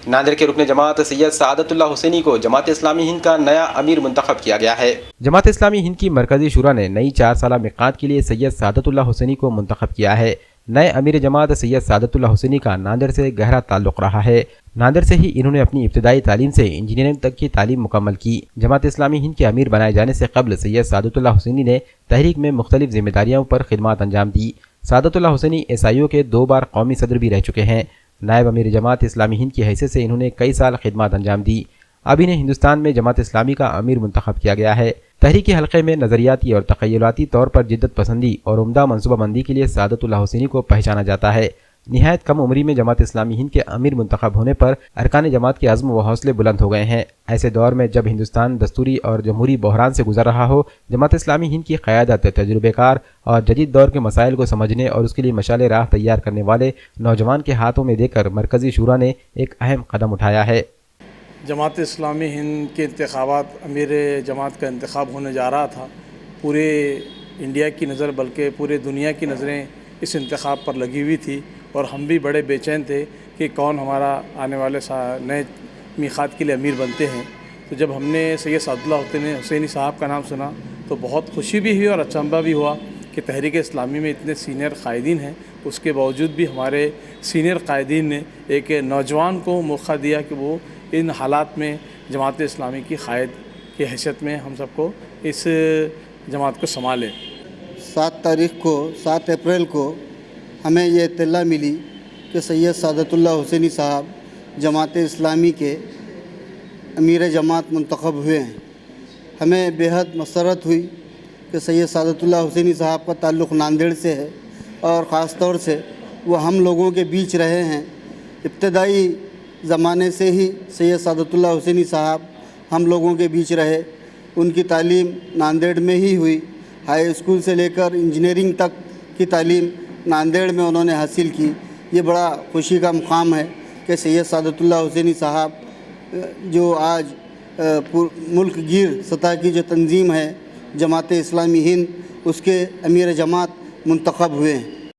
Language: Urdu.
ناندیڑ کے رکن جماعت سید سعادت اللہ حسینی کو جماعت اسلامی ہند کا نیا امیر منتخب کیا گیا ہے۔ جماعت اسلامی ہند کی مرکزی شورا نے نئی 4 سالہ میقات کے لیے سید سعادت اللہ حسینی کو منتخب کیا ہے۔ نئے امیر جماعت سید سعادت اللہ حسینی کا ناندیڑ سے گہرا تعلق رہا ہے۔ ناندیڑ سے ہی انہوں نے اپنی ابتدائی تعلیم سے انجینئرنگ تک کی تعلیم مکمل کی۔ جماعت اسلامی ہند کے امیر بنائے جانے سے قبل سید سعادت اللہ حسینی نے تحریک میں مختلف ذمہ داریوں پر خدمات انجام دی۔ سعادت اللہ حسینی SIO کے 2 بار قومی صدر بھی رہ چکے ہیں۔ نائب امیر جماعت اسلامی ہند کی حیثیت سے انہوں نے کئی سال خدمات انجام دی۔ اب انہیں ہندوستان میں جماعت اسلامی کا امیر منتخب کیا گیا ہے۔ تحریک حلقے میں نظریاتی اور تخیلاتی طور پر جدت پسندی اور عمدہ منصوبہ بندی کے لیے سعادت اللہ حسینی کو پہچانا جاتا ہے۔ نہایت کم عمری میں جماعت اسلامی ہند کے امیر منتخب ہونے پر ارکان جماعت کے عزم و حوصلے بلند ہو گئے ہیں۔ ایسے دور میں جب ہندوستان دستوری اور جمہوری بحران سے گزر رہا ہو، جماعت اسلامی ہند کی قیادت تجربے کار اور جدید دور کے مسائل کو سمجھنے اور اس کے لیے مشعل راہ تیار کرنے والے نوجوان کے ہاتھوں میں دے کر مرکزی شورا نے ایک اہم قدم اٹھایا ہے۔ جماعت اسلامی ہند کے انتخابات امیر جماعت کا انتخاب ہونے جا رہا تھا۔ پورے انڈیا کی نظر بلکہ پورے دنیا کی نظریں اس انتخاب پر لگی ہوئی تھی اور ہم بھی بڑے بے چین تھے کہ کون ہمارا آنے والے نئے میقات کے لیے امیر بنتے ہیں۔ تو جب ہم نے سید سعادت اللہ حسینی صاحب کا نام سنا تو بہت خوشی بھی ہوئی اور اچنبھا بھی ہوا کہ تحریک اسلامی میں اتنے سینئر قائدین ہیں، اس کے باوجود بھی ہمارے سینئر قائدین نے ایک نوجوان کو موقع دیا کہ وہ ان حالات میں جماعت اسلامی کی قائد کی حیثیت میں ہم سب کو اس جماعت کو سنبھالے۔ 7 اپریل کو ہمیں یہ اطلاع ملی کہ سید سعادت اللہ حسینی صاحب جماعت اسلامی کے امیر جماعت منتخب ہوئے ہیں۔ ہمیں بےحد مسرت ہوئی کہ سید سعادت اللہ حسینی صاحب کا تعلق ناندیڑ سے ہے اور خاص طور سے وہ ہم لوگوں کے بیچ رہے ہیں۔ ابتدائی زمانے سے ہی سید سعادت اللہ حسینی صاحب ہم لوگوں کے بیچ رہے۔ ان کی تعلیم ناندیڑ میں ہی ہوئی۔ ہائی اسکول سے لے کر انجینئرنگ تک کی تعلیم ناندیڑ میں انہوں نے حاصل کی۔ یہ بڑا خوشی کا مقام ہے کہ سید سعادت اللہ حسینی صاحب جو آج ملک گیر سطح کی جو تنظیم ہے جماعت اسلامی ہند، اس کے امیر جماعت منتخب ہوئے ہیں۔